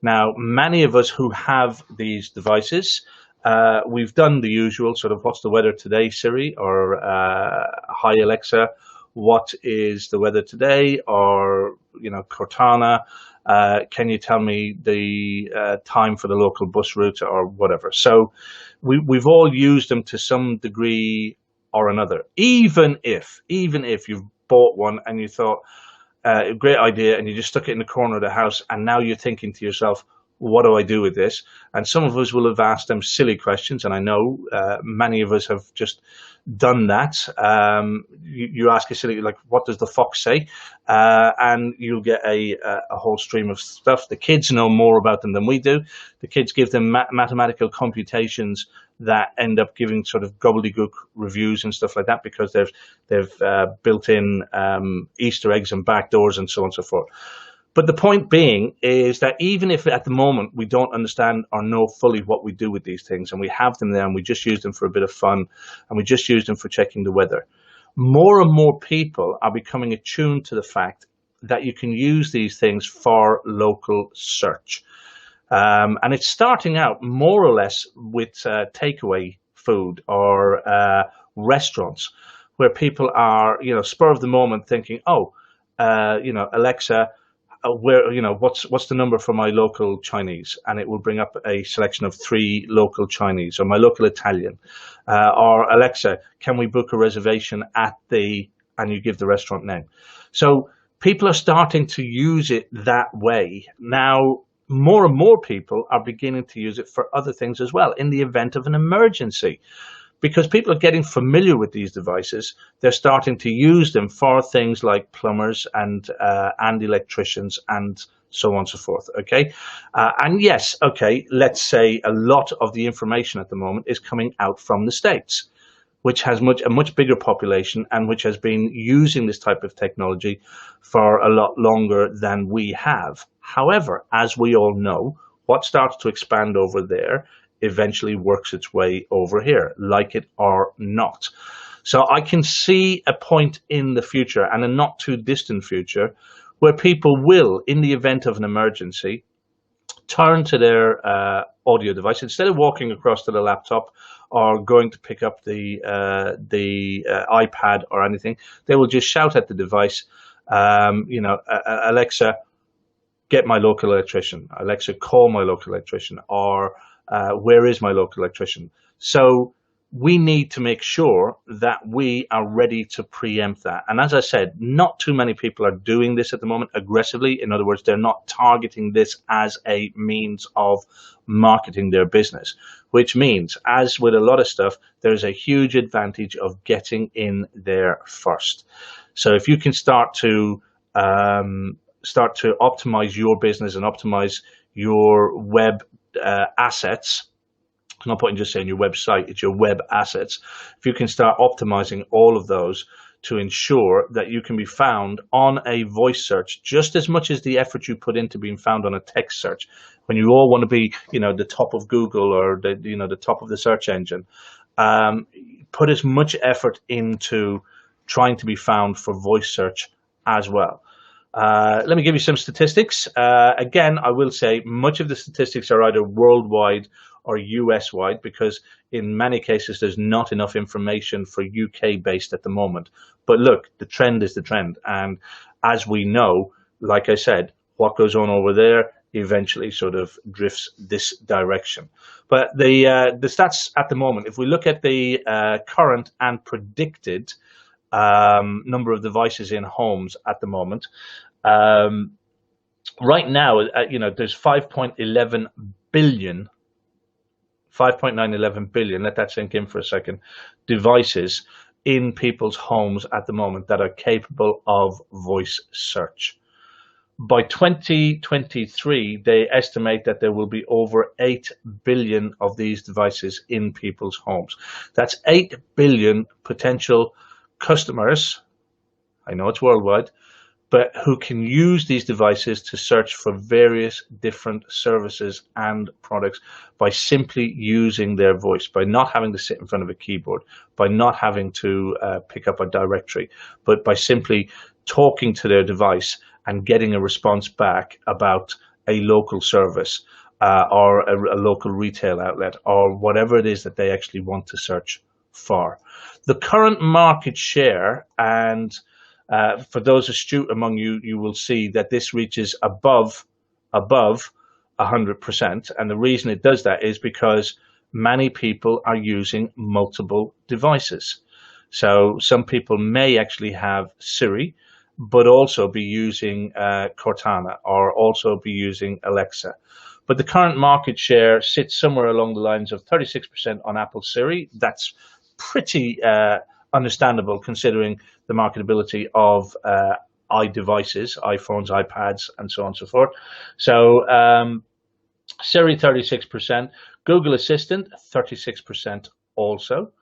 Now, many of us who have these devices, we've done the usual sort of "What's the weather today, Siri?" or "Hi Alexa, what is the weather today?" or Cortana, can you tell me the time for the local bus route or whatever. So we've all used them to some degree or another. Even if you've bought one and you thought, a great idea, and you just stuck it in the corner of the house, and now you're thinking to yourself, what do I do with this? And some of us will have asked them silly questions, and I know many of us have just done that. You ask a silly, like, what does the fox say? And you'll get a whole stream of stuff. The kids know more about them than we do. The kids give them mathematical computations that end up giving sort of gobbledygook reviews and stuff like that, because they've built in Easter eggs and backdoors and so on and so forth. But the point being is that even if at the moment we don't understand or know fully what we do with these things, and we have them there and we just use them for a bit of fun, and we just use them for checking the weather, more and more people are becoming attuned to the fact that you can use these things for local search. And it's starting out more or less with takeaway food or restaurants, where people are, spur of the moment thinking, Alexa, what's the number for my local Chinese? And it will bring up a selection of 3 local Chinese, or my local Italian. Or Alexa, can we book a reservation and you give the restaurant name. So people are starting to use it that way. Now, more and more people are beginning to use it for other things as well, in the event of an emergency. Because people are getting familiar with these devices, they're starting to use them for things like plumbers and electricians and so on and so forth. Okay, and yes, okay, let's say a lot of the information at the moment is coming out from the States, which has a much bigger population and which has been using this type of technology for a lot longer than we have. However, as we all know, what starts to expand over there eventually works its way over here, like it or not. So I can see a point in the future, and a not too distant future, where people will, in the event of an emergency, turn to their audio device instead of walking across to the laptop or going to pick up the iPad or anything. They will just shout at the device, Alexa, get my local electrician. Alexa, call my local electrician. Or where is my local electrician? So we need to make sure that we are ready to preempt that. And as I said, not too many people are doing this at the moment aggressively. In other words, they're not targeting this as a means of marketing their business, which means, as with a lot of stuff, there's a huge advantage of getting in there first. So if you can start to optimize your business and optimize your web assets. I'm not putting just saying your website, it's your web assets. If you can start optimizing all of those to ensure that you can be found on a voice search just as much as the effort you put into being found on a text search. When you all want to be, the top of Google or the top of the search engine, put as much effort into trying to be found for voice search as well. Let me give you some statistics. Again, I will say much of the statistics are either worldwide or US wide, because in many cases there's not enough information for UK based at the moment. But look, the trend is the trend. And as we know, like I said, what goes on over there eventually sort of drifts this direction. But the stats at the moment, if we look at the current and predicted number of devices in homes at the moment, right now, there's 5.11 billion, 5.911 billion, let that sink in for a second, devices in people's homes at the moment that are capable of voice search. By 2023, they estimate that there will be over 8 billion of these devices in people's homes. That's 8 billion potential customers, I know it's worldwide, but who can use these devices to search for various different services and products by simply using their voice, by not having to sit in front of a keyboard, by not having to pick up a directory, but by simply talking to their device and getting a response back about a local service or a local retail outlet or whatever it is that they actually want to search for. The current market share, and for those astute among you, you will see that this reaches above 100%. And the reason it does that is because many people are using multiple devices. So some people may actually have Siri, but also be using Cortana or also be using Alexa. But the current market share sits somewhere along the lines of 36% on Apple Siri. That's pretty understandable considering the marketability of iDevices, iPhones, iPads, and so on and so forth. So Siri 36%, Google Assistant 36% also,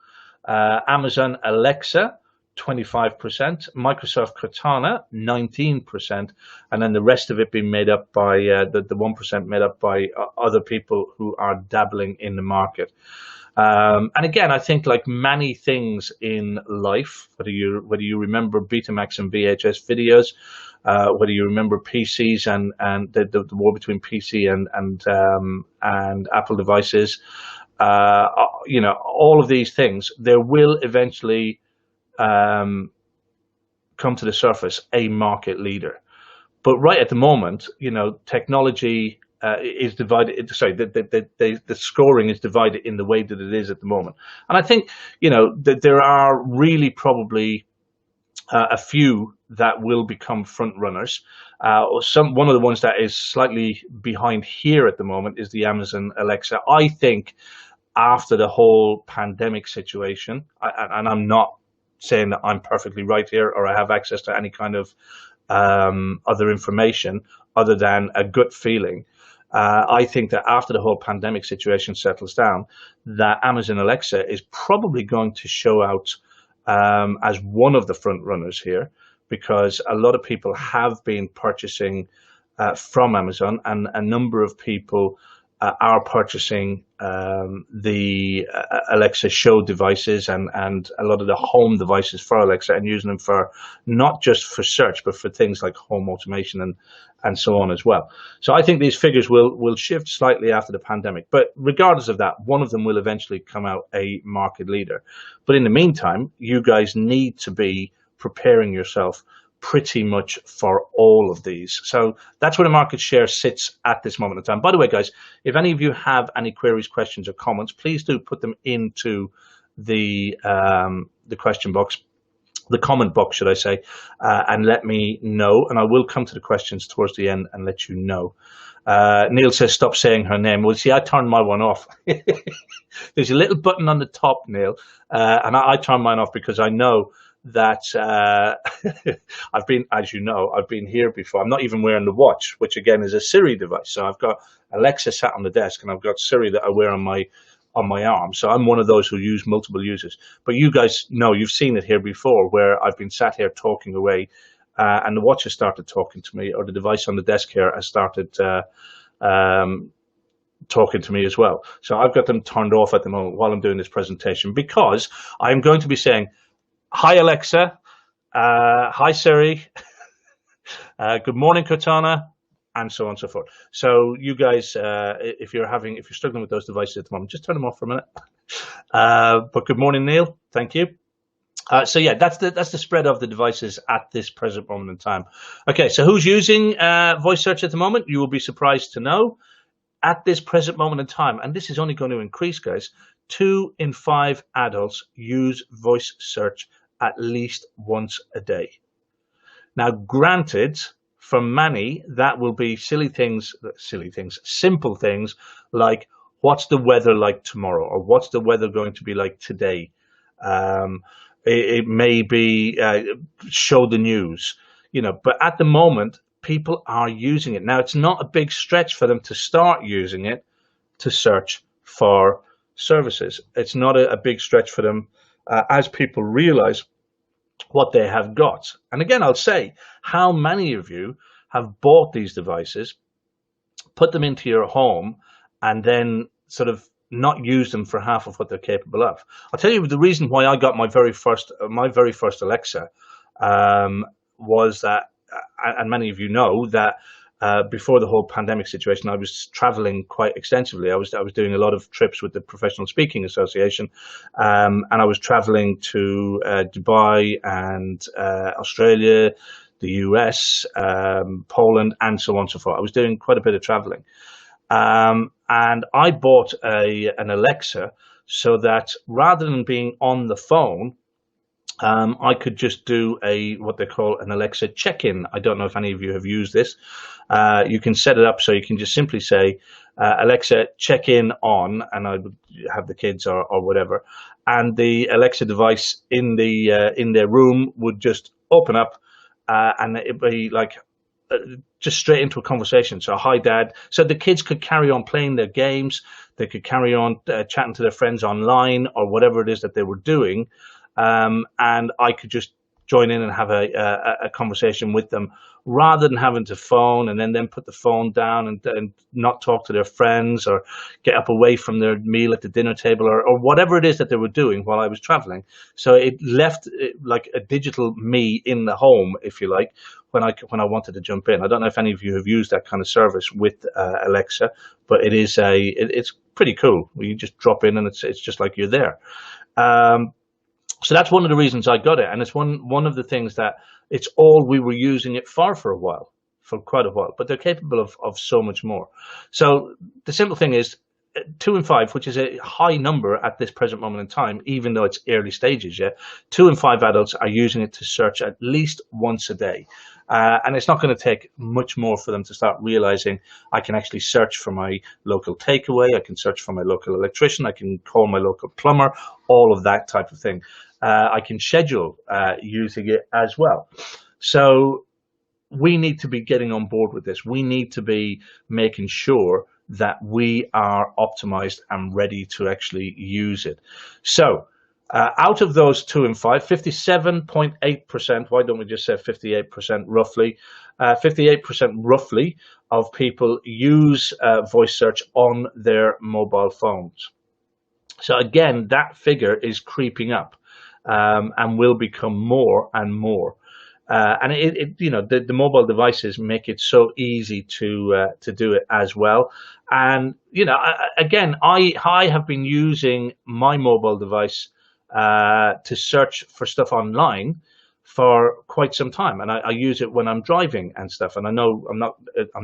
Amazon Alexa 25%, Microsoft Cortana 19%, and then the rest of it being made up by the 1% made up by other people who are dabbling in the market. And again, I think like many things in life, whether you remember Betamax and VHS videos, whether you remember PCs and the war between PC and Apple devices, all of these things, there will eventually come to the surface a market leader. But right at the moment, technology is divided. Sorry, the scoring is divided in the way that it is at the moment. And I think that there are really probably a few that will become front runners. One of the ones that is slightly behind here at the moment is the Amazon Alexa. I think after the whole pandemic situation, and I'm not saying that I'm perfectly right here or I have access to any kind of other information other than a gut feeling. I think that after the whole pandemic situation settles down, that Amazon Alexa is probably going to show out as one of the front runners here, because a lot of people have been purchasing from Amazon, and a number of people are purchasing the Alexa Show devices and a lot of the home devices for Alexa and using them for not just for search, but for things like home automation and so on as well. So I think these figures will shift slightly after the pandemic. But regardless of that, one of them will eventually come out a market leader. But in the meantime, you guys need to be preparing yourself pretty much for all of these. So that's where the market share sits at this moment in time. By the way, guys, if any of you have any queries, questions, or comments, please do put them into the question box, the comment box, should I say, and let me know. And I will come to the questions towards the end and let you know. Neil says, stop saying her name. Well, see, I turned my one off. There's a little button on the top, Neil, and I turned mine off because I know that I've been here before. I'm not even wearing the watch, which again is a Siri device. So I've got Alexa sat on the desk and I've got Siri that I wear on my arm. So I'm one of those who use multiple users. But you guys know, you've seen it here before, where I've been sat here talking away and the watch has started talking to me, or the device on the desk here has started talking to me as well. So I've got them turned off at the moment while I'm doing this presentation, because I'm going to be saying, hi Alexa, hi Siri, good morning Cortana, and so on and so forth. So you guys, if you're struggling with those devices at the moment, just turn them off for a minute. But good morning, Neil. Thank you. So yeah, that's the spread of the devices at this present moment in time. Okay, so who's using voice search at the moment? You will be surprised to know, at this present moment in time, and this is only going to increase, guys, 2 in 5 adults use voice search at least once a day. Now, granted, for many, that will be simple things like, what's the weather like tomorrow? Or what's the weather going to be like today? It may be show the news, but at the moment, people are using it. Now, it's not a big stretch for them to start using it to search for services. It's not a big stretch for them as people realize what they have got. And again, I'll say, how many of you have bought these devices, put them into your home, and then sort of not use them for half of what they're capable of? I'll tell you the reason why I got my very first Alexa was that, and many of you know that before the whole pandemic situation, I was traveling quite extensively. I was doing a lot of trips with the Professional Speaking Association, and I was traveling to Dubai and Australia, the US, Poland, and so on and so forth. I was doing quite a bit of traveling, and I bought an Alexa so that rather than being on the phone, I could just do what they call an Alexa check-in. I don't know if any of you have used this. You can set it up so you can just simply say, Alexa, check in on, and I would have the kids or whatever, and the Alexa device in their room would just open up, and it'd be like just straight into a conversation. So, hi, Dad. So the kids could carry on playing their games. They could carry on chatting to their friends online or whatever it is that they were doing. And I could just join in and have a conversation with them rather than having to phone and then put the phone down and not talk to their friends or get up away from their meal at the dinner table or whatever it is that they were doing while I was traveling. So it left like a digital me in the home, if you like, when I wanted to jump in. I don't know if any of you have used that kind of service with Alexa, but it's pretty cool. You just drop in and it's just like you're there. So that's one of the reasons I got it, and it's one of the things that it's all we were using it for quite a while. But they're capable of so much more. So the simple thing is, 2 in 5, which is a high number at this present moment in time, even though it's early stages yet, 2 in 5 adults are using it to search at least once a day. And it's not going to take much more for them to start realizing I can actually search for my local takeaway, I can search for my local electrician, I can call my local plumber, all of that type of thing. I can schedule using it as well. So we need to be getting on board with this. We need to be making sure that we are optimized and ready to actually use it. So out of those 2 in 5, 57.8%, why don't we just say 58% roughly, 58% roughly of people use voice search on their mobile phones. So again, that figure is creeping up and will become more and more. And the mobile devices make it so easy to do it as well. And again, I have been using my mobile device to search for stuff online for quite some time, and I use it when I'm driving and stuff. And I know I'm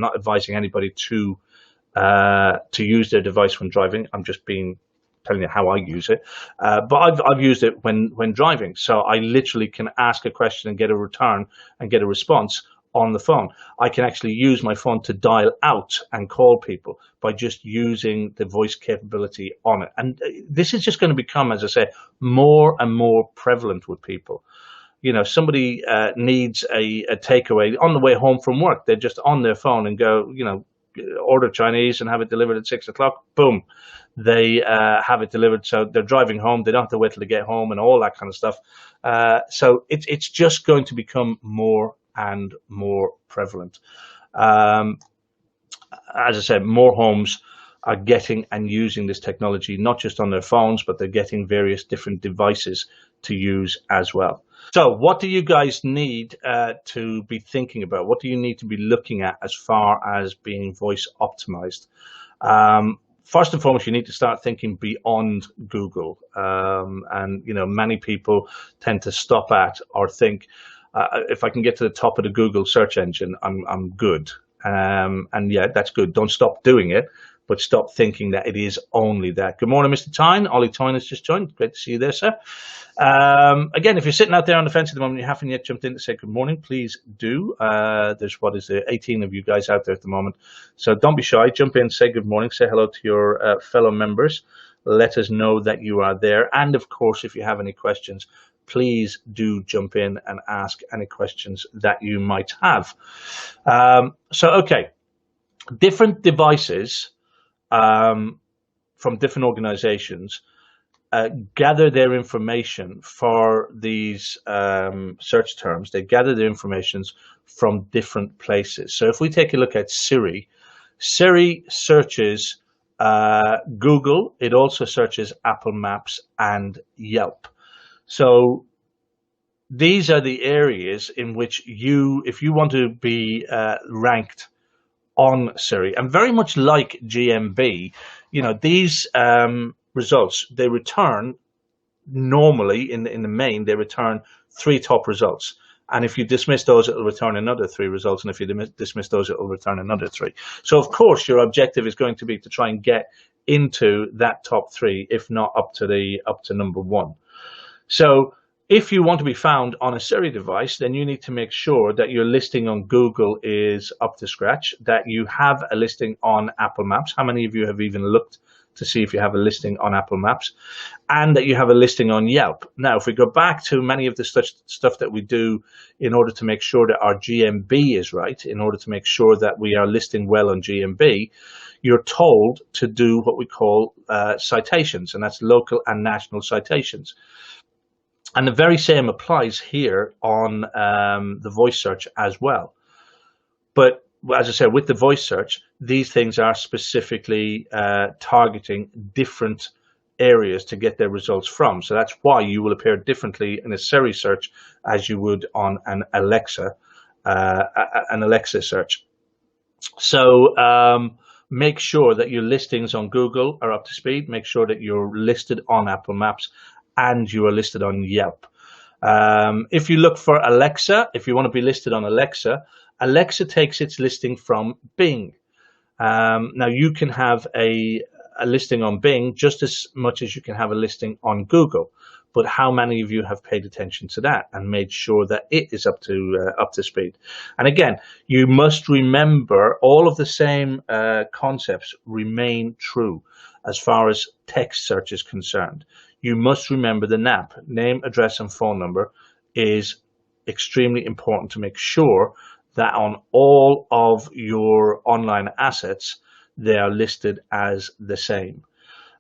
not advising anybody to use their device when driving. I'm just telling you how I use it, but I've used it when driving. So I literally can ask a question and get a return and get a response on the phone. I can actually use my phone to dial out and call people by just using the voice capability on it. And this is just going to become, as I say, more and more prevalent with people. Somebody needs a takeaway on the way home from work. They're just on their phone and go, order Chinese and have it delivered at 6 o'clock. Boom. They have it delivered, so they're driving home. They don't have to wait till they get home and all that kind of stuff. So it's just going to become more and more prevalent. As I said, more homes are getting and using this technology, not just on their phones, but they're getting various different devices to use as well. So what do you guys need to be thinking about? What do you need to be looking at as far as being voice optimized? First and foremost, you need to start thinking beyond Google. And many people tend to stop at or think, if I can get to the top of the Google search engine, I'm good. And yeah, that's good. Don't stop doing it, but stop thinking that it is only that. Good morning, Mr. Tyne. Ollie Tyne has just joined. Great to see you there, sir. Again, if you're sitting out there on the fence at the moment, you haven't yet jumped in to say good morning, please do. There's 18 of you guys out there at the moment. So don't be shy. Jump in, say good morning, say hello to your fellow members. Let us know that you are there. And of course, if you have any questions, please do jump in and ask any questions that you might have. Okay, different devices from different organizations gather their information for these search terms. They gather their information from different places. So if we take a look at Siri searches Google. It also searches Apple Maps and Yelp. So these are the areas in which if you want to be ranked on Siri. And very much like GMB, these results, they return normally in the main, they return 3 top results. And if you dismiss those, it'll return another 3 results. And if you dismiss those, it'll return another 3. So of course, your objective is going to be to try and get into that top 3, if not up to number 1. So if you want to be found on a Siri device, then you need to make sure that your listing on Google is up to scratch, that you have a listing on Apple Maps. How many of you have even looked to see if you have a listing on Apple Maps? And that you have a listing on Yelp. Now, if we go back to many of the stuff that we do in order to make sure that our GMB is right, in order to make sure that we are listing well on GMB, you're told to do what we call citations, and that's local and national citations. And the very same applies here on the voice search as well. But as I said, with the voice search, these things are specifically targeting different areas to get their results from. So that's why you will appear differently in a Siri search as you would on an Alexa search. So make sure that your listings on Google are up to speed. Make sure that you're listed on Apple Maps and you are listed on Yelp. If you look for Alexa, if you want to be listed on Alexa, Alexa takes its listing from Bing. Now you can have a listing on Bing just as much as you can have a listing on Google, but how many of you have paid attention to that and made sure that it is up to speed? And again, you must remember all of the same concepts remain true as far as text search is concerned. You must remember the NAP, name, address, and phone number, is extremely important to make sure that on all of your online assets, they are listed as the same.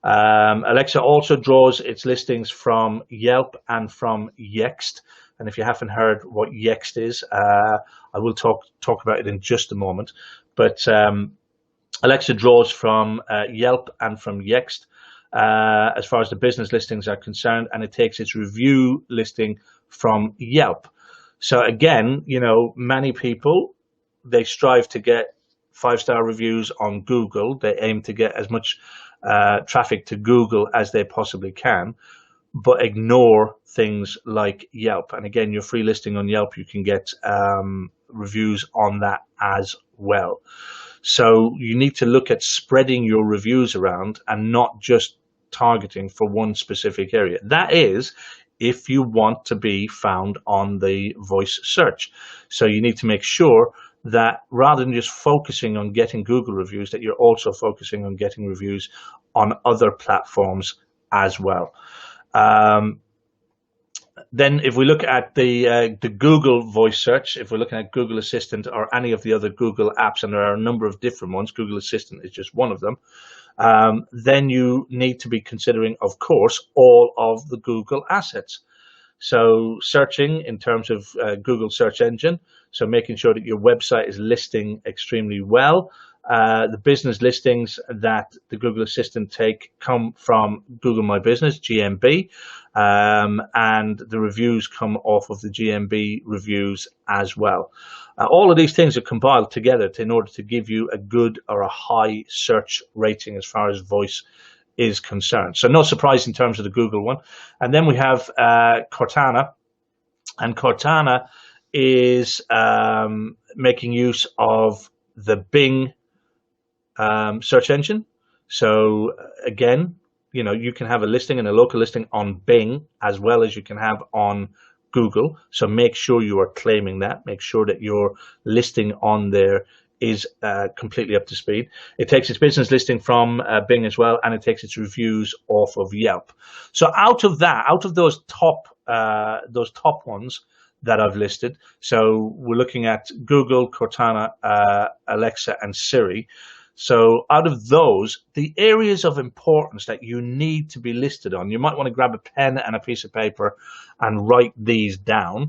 Alexa also draws its listings from Yelp and from Yext. And if you haven't heard what Yext is, I will talk about it in just a moment. But Alexa draws from Yelp and from Yext as far as the business listings are concerned, and it takes its review listing from Yelp. So again, many people, they strive to get 5-star reviews on Google. They aim to get as much traffic to Google as they possibly can, but ignore things like Yelp. And again, your free listing on Yelp, you can get reviews on that as well. So you need to look at spreading your reviews around and not just targeting for one specific area. That is, if you want to be found on the voice search. So you need to make sure that rather than just focusing on getting Google reviews, that you're also focusing on getting reviews on other platforms as well. Then if we look at the Google voice search, if we're looking at Google Assistant or any of the other Google apps, and there are a number of different ones, Google Assistant is just one of them, then you need to be considering, of course, all of the Google assets. So searching in terms of Google search engine, so making sure that your website is listing extremely well. The business listings that the Google Assistant take come from Google My Business, GMB, and the reviews come off of the GMB reviews as well. All of these things are compiled together in order to give you a good or a high search rating as far as voice is concerned. So no surprise in terms of the Google one. And then we have Cortana, and Cortana is making use of the Bing search engine. So again, you can have a listing and a local listing on Bing as well as you can have on Google. So make sure you are claiming that. Make sure that your listing on there is completely up to speed. It takes its business listing from Bing as well, and it takes its reviews off of Yelp. So out of those top ones that I've listed, so we're looking at Google, Cortana, Alexa, and Siri. So out of those, the areas of importance that you need to be listed on, you might want to grab a pen and a piece of paper and write these down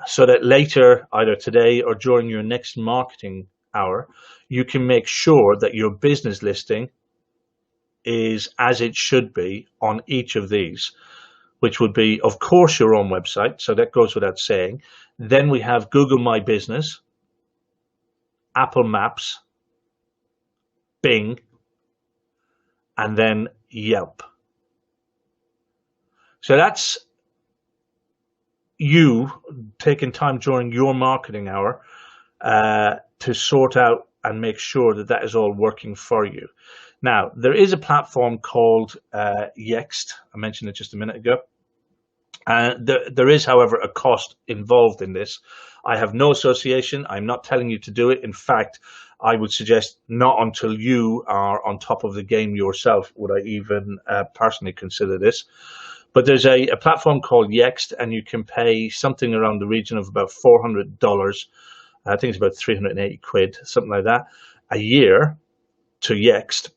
so that later, either today or during your next marketing hour, you can make sure that your business listing is as it should be on each of these, which would be, of course, your own website. So that goes without saying. Then we have Google My Business, Apple Maps, Bing, and then Yelp. So that's you taking time during your marketing hour to sort out and make sure that that is all working for you. Now, there is a platform called Yext. I mentioned it just a minute ago. There is, however, a cost involved in this. I have no association. I'm not telling you to do it. In fact, I would suggest not until you are on top of the game yourself would I even personally consider this. But there's a platform called Yext, and you can pay something around the region of about $400. I think it's about 380 quid, something like that, a year to Yext.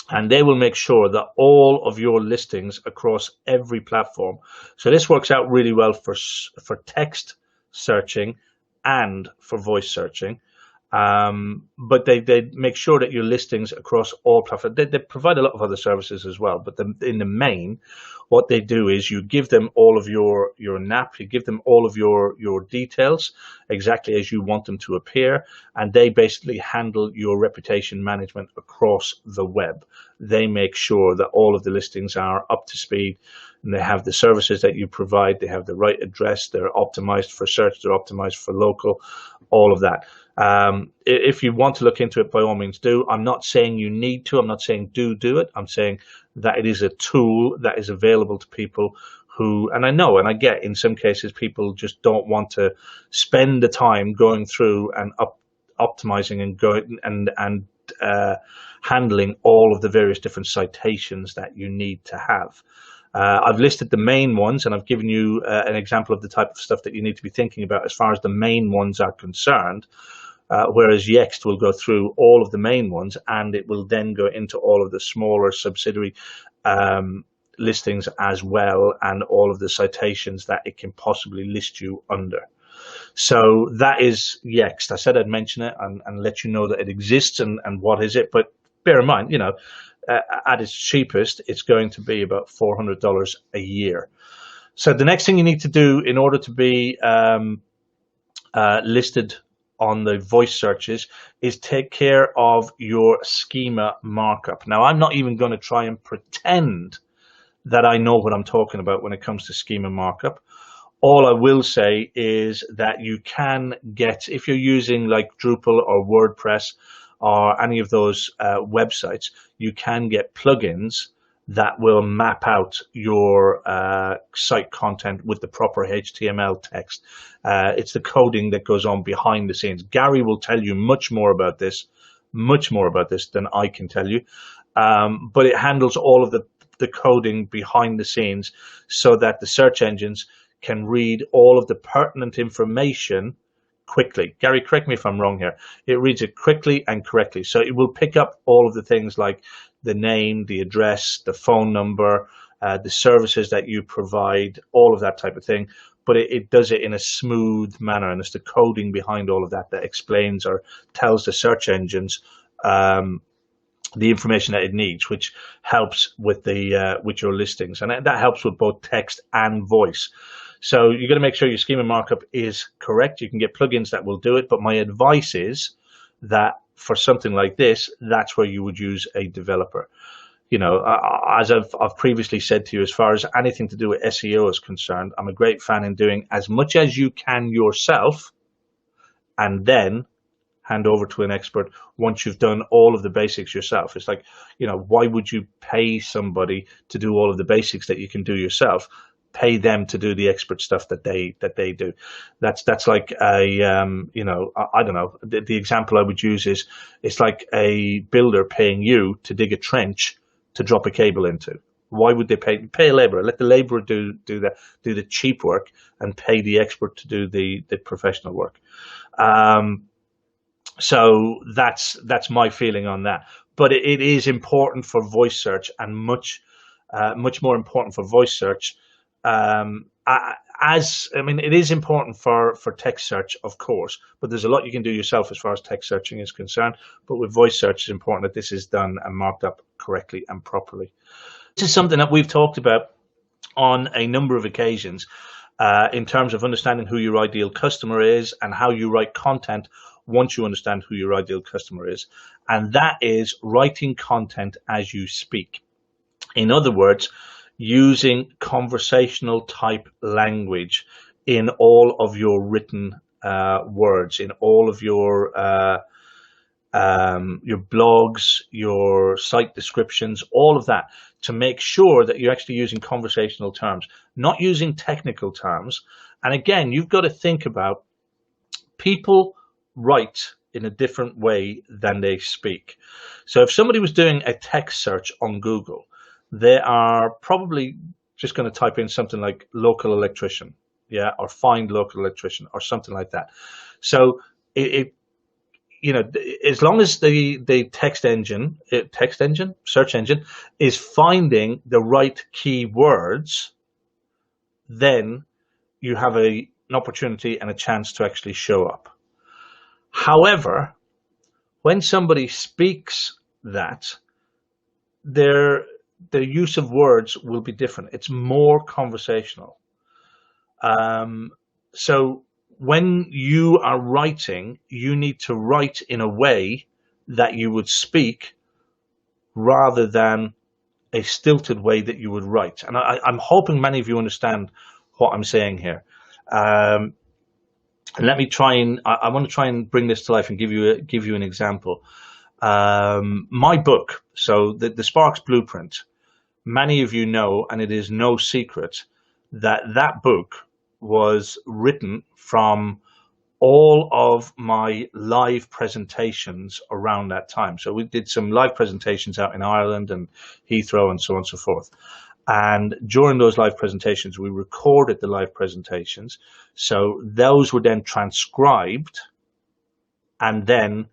And they will make sure that all of your listings across every platform. So this works out really well for text searching and for voice searching. But they make sure that your listings across all platforms, they provide a lot of other services as well. But in the main, what they do is you give them all of your NAP, you give them all of your details exactly as you want them to appear, and they basically handle your reputation management across the web. They make sure that all of the listings are up to speed, and they have the services that you provide, they have the right address, they're optimized for search, they're optimized for local, all of that. If you want to look into it, by all means do. I'm not saying you need to. I'm not saying do it. I'm saying that it is a tool that is available to people who, and I know, and I get in some cases, people just don't want to spend the time going through and optimizing and going and handling all of the various different citations that you need to have. I've listed the main ones, and I've given you an example of the type of stuff that you need to be thinking about as far as the main ones are concerned. Whereas Yext will go through all of the main ones, and it will then go into all of the smaller subsidiary listings as well, and all of the citations that it can possibly list you under. So that is Yext. I said I'd mention it and let you know that it exists and what is it. But bear in mind, at its cheapest, it's going to be about $400 a year. So the next thing you need to do in order to be listed on the voice searches is take care of your schema markup. Now, I'm not even going to try and pretend that I know what I'm talking about when it comes to schema markup. All I will say is that you can get, if you're using like Drupal or WordPress or any of those websites, you can get plugins that will map out your site content with the proper HTML text. It's the coding that goes on behind the scenes. Gary will tell you much more about this than I can tell you. But it handles all of the coding behind the scenes so that the search engines can read all of the pertinent information quickly. Gary, correct me if I'm wrong here. It reads it quickly and correctly. So it will pick up all of the things like the name, the address, the phone number, the services that you provide, all of that type of thing. But it does it in a smooth manner, and it's the coding behind all of that that explains or tells the search engines the information that it needs, which helps with with your listings, and that helps with both text and voice. So you're going to make sure your schema markup is correct. You can get plugins that will do it, but my advice is that for something like this, that's where you would use a developer. As I've previously said to you, as far as anything to do with SEO is concerned, I'm a great fan in doing as much as you can yourself, and then hand over to an expert once you've done all of the basics yourself. It's like, why would you pay somebody to do all of the basics that you can do yourself? Pay them to do the expert stuff that they do. That's like a I don't know. The example I would use is it's like a builder paying you to dig a trench to drop a cable into. Why would they pay a laborer? Let the laborer do the cheap work and pay the expert to do the professional work. So that's my feeling on that. But it is important for voice search, and much more important for voice search. It is important for text search, of course, but there's a lot you can do yourself as far as text searching is concerned. But with voice search, it's important that this is done and marked up correctly and properly. This is something that we've talked about on a number of occasions in terms of understanding who your ideal customer is and how you write content once you understand who your ideal customer is. and that is writing content as you speak. In other words, using conversational type language in all of your written words, in all of your blogs, your site descriptions, all of that, to make sure that you're actually using conversational terms, not using technical terms. And again, you've got to think about people write in a different way than they speak. So if somebody was doing a text search on Google, they are probably just going to type in something like local electrician, yeah, or find local electrician or something like that. So it you know, as long as the search engine is finding the right keywords, then you have an opportunity and a chance to actually show up. However, when somebody speaks that, their use of words will be different. It's more conversational. So when you are writing, you need to write in a way that you would speak rather than a stilted way that you would write. And I'm hoping many of you understand what I'm saying here. Let me try and I want to try and bring this to life and give you an example. My book, so the S.P.A.R.K.S Blueprint, many of you know, and it is no secret, that book was written from all of my live presentations around that time. So we did some live presentations out in Ireland and Heathrow and so on and so forth. And during those live presentations, we recorded the live presentations. So those were then transcribed, and then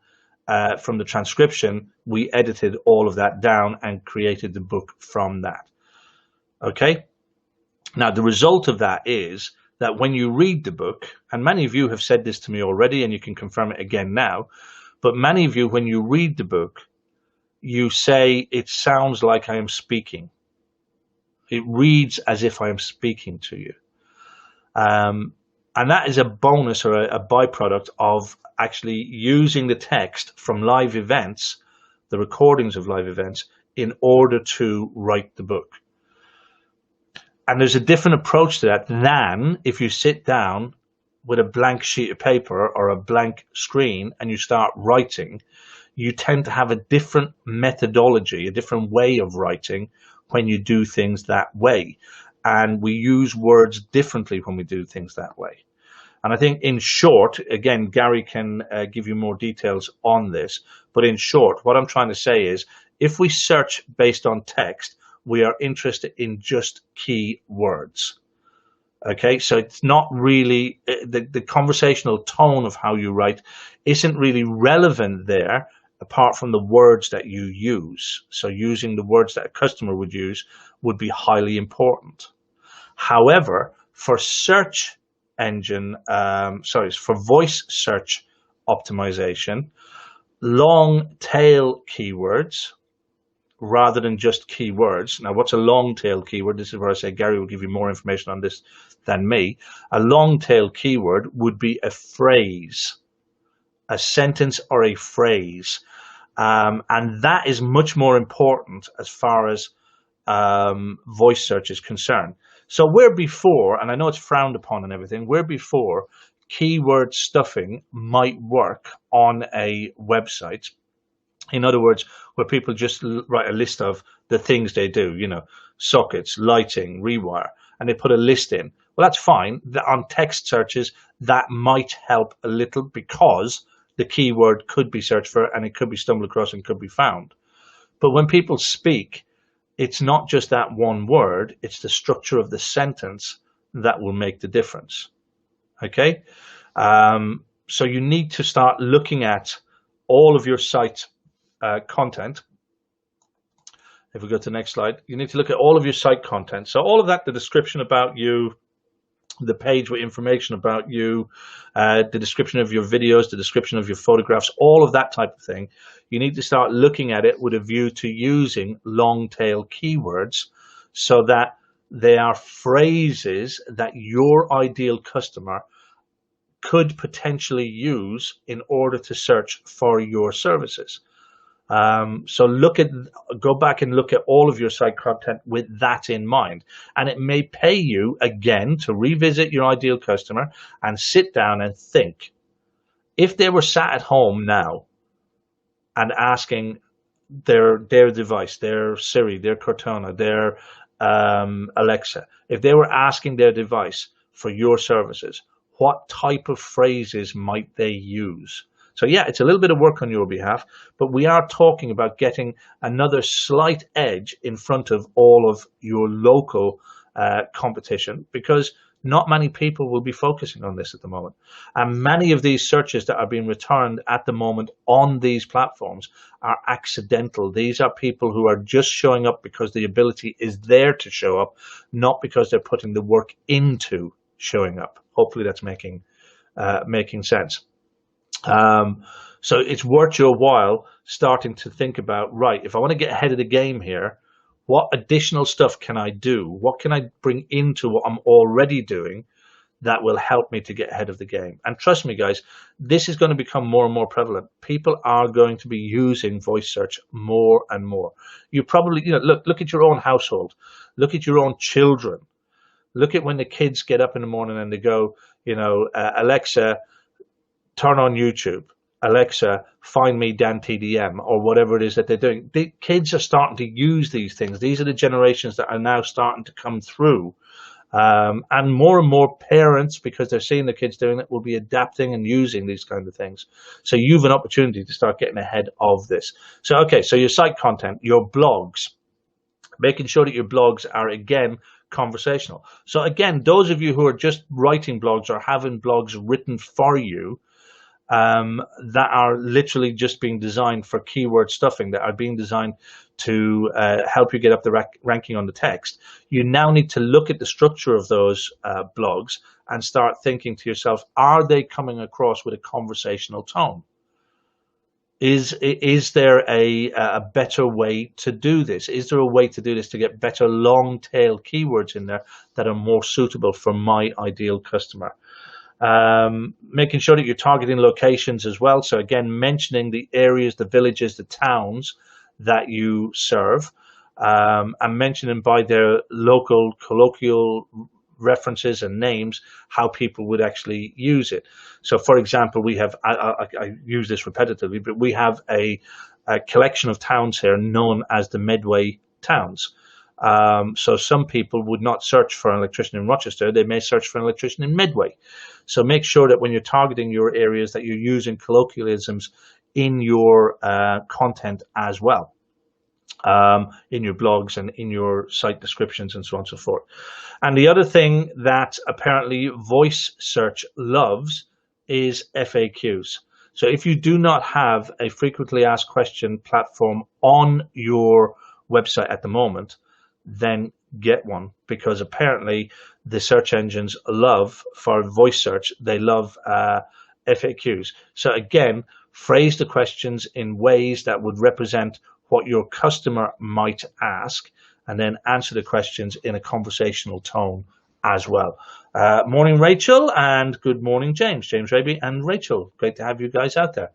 from the transcription, we edited all of that down and created the book from that. Okay. Now, the result of that is that when you read the book, and many of you have said this to me already, and you can confirm it again now, but many of you, when you read the book, you say, it sounds like I am speaking. It reads as if I am speaking to you. And that is a bonus or a byproduct of actually using the text from live events, the recordings of live events, in order to write the book. And there's a different approach to that than if you sit down with a blank sheet of paper or a blank screen and you start writing. You tend to have a different methodology, a different way of writing when you do things that way. And we use words differently when we do things that way. And I think in short, again, Gary can give you more details on this, but in short, what I'm trying to say is if we search based on text, we are interested in just key words. Okay, so it's not really the conversational tone of how you write isn't really relevant there apart from the words that you use. So using the words that a customer would use would be highly important. However, for search engine, for voice search optimization, long tail keywords rather than just keywords. Now, what's a long tail keyword? This is where I say Gary will give you more information on this than me. A long tail keyword would be a phrase, a sentence or a phrase. And that is much more important as far as voice search is concerned. So where before, and I know it's frowned upon and everything, where before keyword stuffing might work on a website, in other words, where people just write a list of the things they do, you know, sockets, lighting, rewire, and they put a list in. Well, that's fine. On text searches, that might help a little because the keyword could be searched for and it could be stumbled across and could be found. But when people speak, it's not just that one word, it's the structure of the sentence that will make the difference. Okay? So you need to start looking at all of your site content. If we go to the next slide, you need to look at all of your site content. So all of that, the description about you, the page with information about you, the description of your videos, the description of your photographs, all of that type of thing, you need to start looking at it with a view to using long tail keywords so that they are phrases that your ideal customer could potentially use in order to search for your services. So go back and look at all of your site content with that in mind. And it may pay you again to revisit your ideal customer and sit down and think. If they were sat at home now and asking their device, their Siri, their Cortana, their Alexa, if they were asking their device for your services, what type of phrases might they use? So yeah, it's a little bit of work on your behalf, but we are talking about getting another slight edge in front of all of your local competition, because not many people will be focusing on this at the moment. And many of these searches that are being returned at the moment on these platforms are accidental. These are people who are just showing up because the ability is there to show up, not because they're putting the work into showing up. Hopefully that's making sense. So it's worth your while starting to think about, right, if I want to get ahead of the game here, what additional stuff can I do? What can I bring into what I'm already doing that will help me to get ahead of the game? And trust me, guys, this is going to become more and more prevalent. People are going to be using voice search more and more. You probably, look at your own household, look at your own children, look at when the kids get up in the morning and they go, Alexa, turn on YouTube. Alexa, find me Dan TDM, or whatever it is that they're doing. The kids are starting to use these things. These are the generations that are now starting to come through. And more parents, because they're seeing the kids doing it, will be adapting and using these kind of things. So you've an opportunity to start getting ahead of this. So, okay, so your site content, your blogs, making sure that your blogs are, again, conversational. So again, those of you who are just writing blogs or having blogs written for you, that are literally just being designed for keyword stuffing, that are being designed to help you get up the ranking on the text, you now need to look at the structure of those blogs and start thinking to yourself, are they coming across with a conversational tone? Is there a better way to do this? Is there a way to do this to get better long tail keywords in there that are more suitable for my ideal customer? Making sure that you're targeting locations as well. So again, mentioning the areas, the villages, the towns that you serve, and mentioning by their local colloquial references and names how people would actually use it. So for example, we have, I use this repetitively, but we have a collection of towns here known as the Medway towns. So some people would not search for an electrician in Rochester, they may search for an electrician in Medway. So make sure that when you're targeting your areas that you're using colloquialisms in your content as well, in your blogs and in your site descriptions and so on and so forth. And the other thing that apparently voice search loves is FAQs. So if you do not have a frequently asked question platform on your website at the moment, then get one, because apparently the search engines love, for voice search, they love FAQs. So again, phrase the questions in ways that would represent what your customer might ask, and then answer the questions in a conversational tone as well. Morning, Rachel, and good morning, James Raby and Rachel. Great to have you guys out there.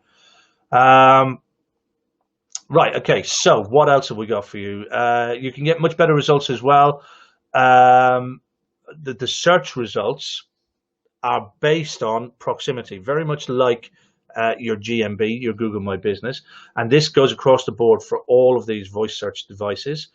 Right, okay, so what else have we got for you? You can get much better results as well. The search results are based on proximity, very much like your GMB, your Google My Business, and this goes across the board for all of these voice search devices.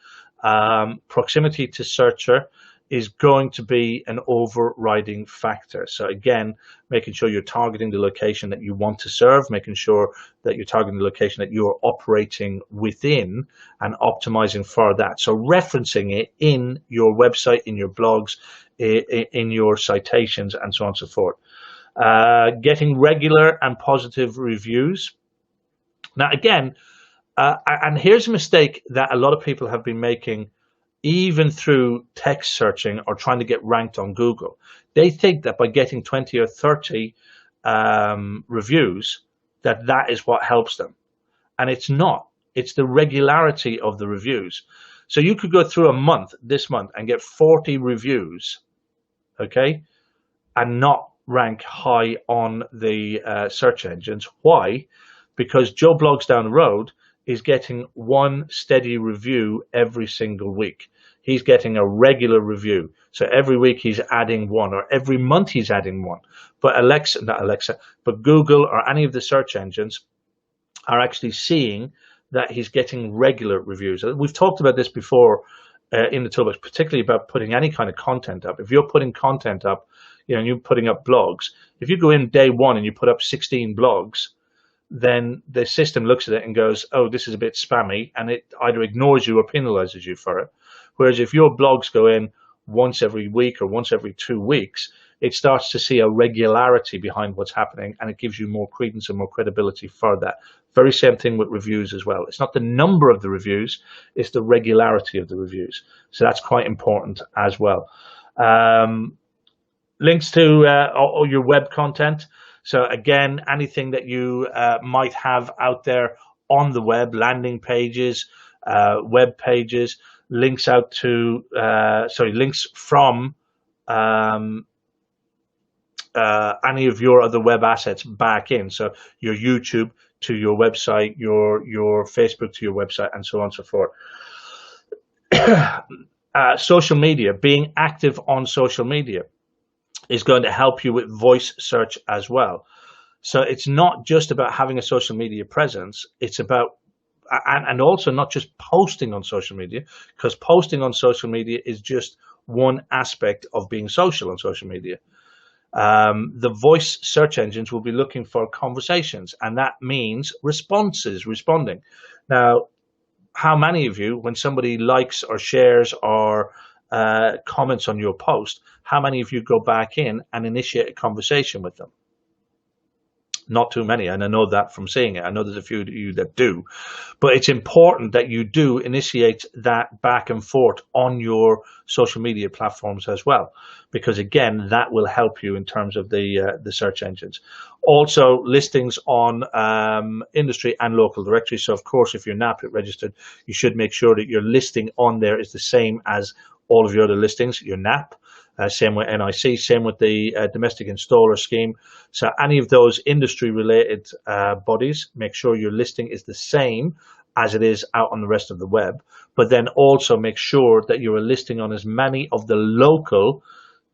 Proximity to searcher is going to be an overriding factor. So again, making sure you're targeting the location that you want to serve, making sure that you're targeting the location that you're operating within and optimizing for that. So referencing it in your website, in your blogs, in your citations, and so on and so forth. Getting regular and positive reviews. Now again, and here's a mistake that a lot of people have been making, even through text searching or trying to get ranked on Google. They think that by getting 20 or 30 reviews, that is what helps them. And it's not. It's the regularity of the reviews. So you could go through a month, this month, and get 40 reviews, okay, and not rank high on the search engines. Why? Because Joe Blogs down the road is getting one steady review every single week. He's getting a regular review. So every week he's adding one, or every month he's adding one. But but Google or any of the search engines are actually seeing that he's getting regular reviews. We've talked about this before in the toolbox, particularly about putting any kind of content up. If you're putting content up, and you're putting up blogs, if you go in day one and you put up 16 blogs, then the system looks at it and goes, oh, this is a bit spammy, and it either ignores you or penalizes you for it. Whereas if your blogs go in once every week or once every 2 weeks, it starts to see a regularity behind what's happening, and it gives you more credence and more credibility for that. Very same thing with reviews as well. It's not the number of the reviews, it's the regularity of the reviews. So that's quite important as well. Links to all your web content. So again, anything that you might have out there on the web, landing pages, web pages, links out to, links from any of your other web assets back in. So your YouTube to your website, your Facebook to your website, and so on and so forth. Social media, being active on social media is going to help you with voice search as well. So it's not just about having a social media presence, it's about, and also not just posting on social media, because posting on social media is just one aspect of being social on social media. The voice search engines will be looking for conversations, and that means responding. Now, how many of you, when somebody likes or shares or comments on your post, how many of you go back in and initiate a conversation with them? Not too many, and I know that from seeing it. I know there's a few of you that do, but it's important that you do initiate that back and forth on your social media platforms as well, because again, that will help you in terms of the search engines. Also, listings on industry and local directories. So of course, if you're NAPIT registered, you should make sure that your listing on there is the same as all of your other listings, your NAP. Same with NIC, same with the domestic installer scheme. So any of those industry related bodies, make sure your listing is the same as it is out on the rest of the web, but then also make sure that you're listing on as many of the local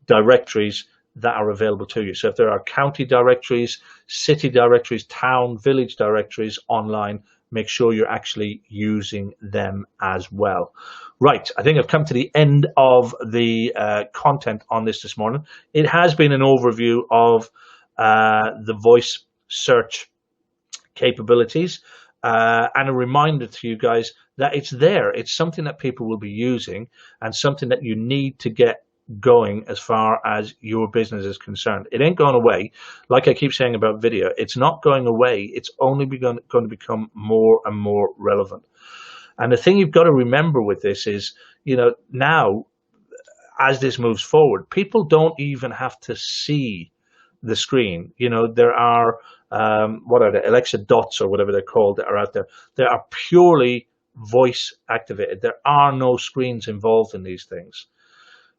directories that are available to you. So if there are county directories, city directories, town, village directories online, make sure you're actually using them as well. Right, I think I've come to the end of the content on this morning. It has been an overview of the voice search capabilities and a reminder to you guys that it's there. It's something that people will be using and something that you need to get going as far as your business is concerned. It ain't going away. Like I keep saying about video, it's not going away. It's only going to become more and more relevant. And the thing you've got to remember with this is, now as this moves forward, people don't even have to see the screen. There are what are they, Alexa dots or whatever they're called that are out there. They are purely voice activated. There are no screens involved in these things.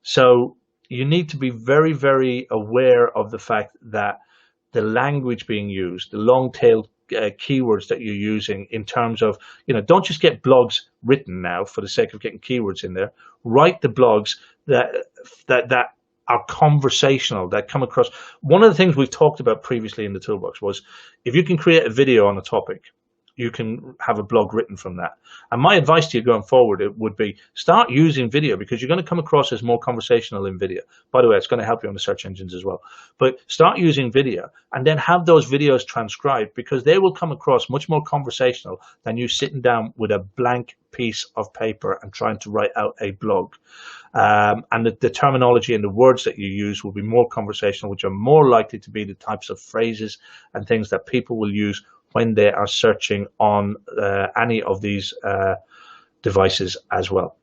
So you need to be very, very aware of the fact that the language being used, the long-tailed keywords that you're using in terms of, don't just get blogs written now for the sake of getting keywords in there. Write the blogs that are conversational, that come across. One of the things we've talked about previously in the toolbox was if you can create a video on a topic, you can have a blog written from that. And my advice to you going forward, it would be start using video, because you're going to come across as more conversational in video. By the way, it's going to help you on the search engines as well. But start using video and then have those videos transcribed, because they will come across much more conversational than you sitting down with a blank piece of paper and trying to write out a blog. And the terminology and the words that you use will be more conversational, which are more likely to be the types of phrases and things that people will use when they are searching on any of these devices as well.